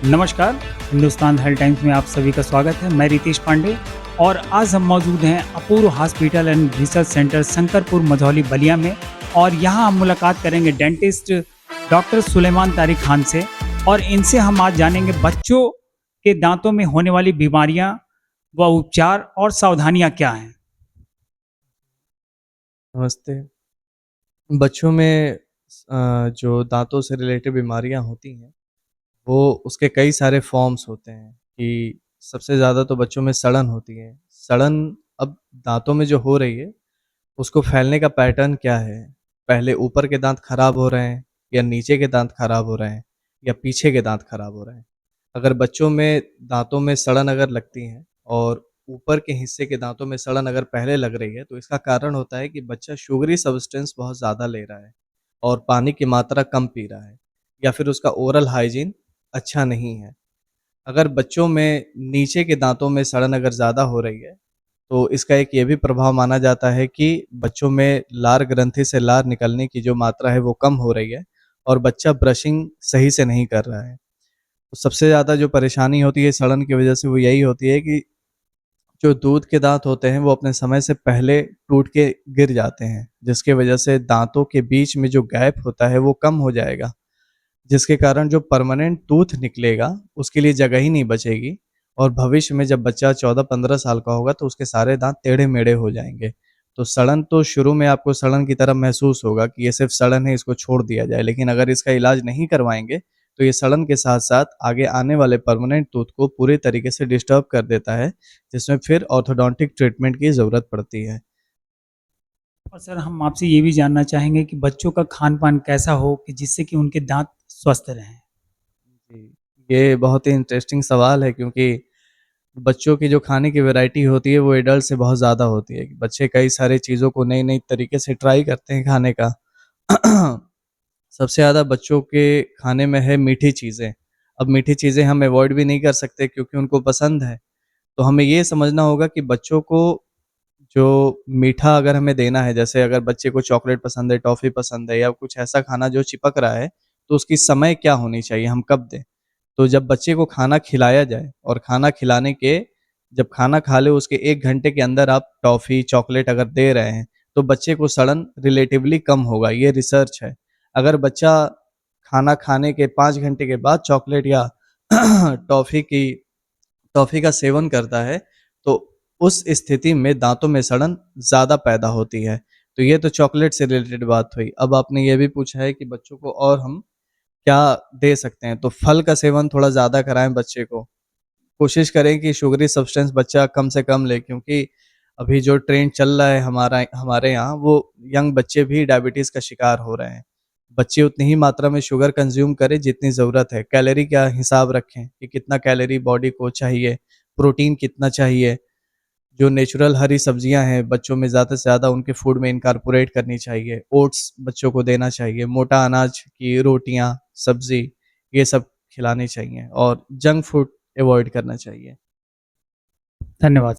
नमस्कार, Hindustan health times में आप सभी का स्वागत है। मैं रितेश पांडे और आज हम मौजूद हैं Apoorva hospital and research centre Shankarpur Majhauli Ballia में। और यहाँ हम मुलाकात करेंगे डेंटिस्ट डॉक्टर सुलेमान तारिक खान से और इनसे हम आज जानेंगे बच्चों के दांतों में होने वाली बीमारियां व उपचार और सावधानियां क्या हैं। नमस्ते। बच्चों में जो दाँतों से रिलेटेड बीमारियाँ होती हैं, वो उसके कई सारे फ़ॉर्म्स होते हैं कि सबसे ज़्यादा तो बच्चों में सड़न होती है। सड़न अब दाँतों में जो हो रही है, उसको फैलने का पैटर्न क्या है? पहले ऊपर के दाँत खराब हो रहे हैं या नीचे के दाँत खराब हो रहे हैं या पीछे के दाँत खराब हो रहे हैं? अगर बच्चों में दाँतों में सड़न अगर लगती है और ऊपर के हिस्से के दाँतों में सड़न अगर पहले लग रही है, तो इसका कारण होता है कि बच्चा शुगरी सब्सटेंस बहुत ज़्यादा ले रहा है और पानी की मात्रा कम पी रहा है या फिर उसका ओरल हाइजीन अच्छा नहीं है। अगर बच्चों में नीचे के दाँतों में सड़न अगर ज़्यादा हो रही है, तो इसका एक ये भी प्रभाव माना जाता है कि बच्चों में लार ग्रंथि से लार निकलने की जो मात्रा है, वो कम हो रही है और बच्चा ब्रशिंग सही से नहीं कर रहा है। तो सबसे ज़्यादा जो परेशानी होती है सड़न की वजह से वो यही होती है कि जो दूध के दाँत होते हैं वो अपने समय से पहले टूट के गिर जाते हैं, जिसकी वजह से दाँतों के बीच में जो गैप होता है वो कम हो जाएगा, जिसके कारण जो परमानेंट टूथ निकलेगा उसके लिए जगह ही नहीं बचेगी और भविष्य में जब बच्चा 14-15 साल का होगा तो उसके सारे दाँत टेढ़े-मेढ़े हो जाएँगे। तो सड़न तो शुरू में आपको सड़न की तरह महसूस होगा कि ये सिर्फ़ सड़न है, इसको छोड़ दिया जाए, लेकिन अगर इसका इलाज नहीं करवाएँगे तो ये सड़न के साथ-साथ आगे आने वाले परमानेंट टूथ को पूरे तरीके से डिस्टर्ब कर देता है, जिसमें फिर ऑर्थोडोंटिक ट्रीटमेंट की ज़रूरत पड़ती है। और सर हम आपसे ये भी जानना चाहेंगे कि बच्चों का खान-पान कैसा हो कि जिससे कि उनके दांत स्वस्थ रहें? जी, ये बहुत ही इंटरेस्टिंग सवाल है क्योंकि बच्चों की जो खाने की वैरायटी होती है वो एडल्ट से बहुत ज़्यादा होती है। बच्चे कई सारी चीज़ों को नई-नई तरीके से ट्राई करते हैं खाने का। सबसे ज़्यादा बच्चों के खाने में है मीठी चीज़ें। अब मीठी चीज़ें हम अवॉइड भी नहीं कर सकते क्योंकि उनको पसंद है। तो हमें ये समझना होगा कि बच्चों को जो मीठा अगर हमें देना है, जैसे अगर बच्चे को चॉकलेट पसंद है, टॉफ़ी पसंद है या कुछ ऐसा खाना जो चिपक रहा है, तो उसकी समय क्या होनी चाहिए, हम कब दें? तो जब बच्चे को खाना खिलाया जाए और खाना खिलाने के जब खाना खा ले उसके 1 घंटे के अंदर आप टॉफ़ी, चॉकलेट अगर दे रहे हैं, तो बच्चे को सड़न रिलेटिवली कम होगा, ये रिसर्च है। अगर बच्चा खाना खाने के 5 घंटे के बाद चॉकलेट या टॉफ़ी की टॉफ़ी का सेवन करता है, तो उस स्थिति में दाँतों में सड़न ज़्यादा पैदा होती है। तो ये तो चॉकलेट से रिलेटेड बात हुई। अब आपने ये भी पूछा है कि बच्चों को और हम क्या दे सकते हैं? तो फल का सेवन थोड़ा ज़्यादा कराएँ बच्चे को। कोशिश करें कि शुगरी सब्सटेंस बच्चा कम से कम ले क्योंकि अभी जो ट्रेंड चल रहा है हमारे यहाँ वो यंग बच्चे भी डायबिटीज़ का शिकार हो रहे हैं। बच्चे उतनी ही मात्रा में शुगर कंज़्यूम करें जितनी ज़रूरत है। कैलोरी का हिसाब रखें कि कितना कैलोरी बॉडी को चाहिए, प्रोटीन कितना चाहिए। जो नेचुरल हरी सब्जियाँ हैं, बच्चों में ज़्यादा से ज़्यादा उनके फूड में इनकॉर्पोरेट करनी चाहिए। ओट्स बच्चों को देना चाहिए, मोटा अनाज की रोटियाँ, सब्ज़ी ये सब खिलानी चाहिए और जंक फूड अवॉइड करना चाहिए। धन्यवाद।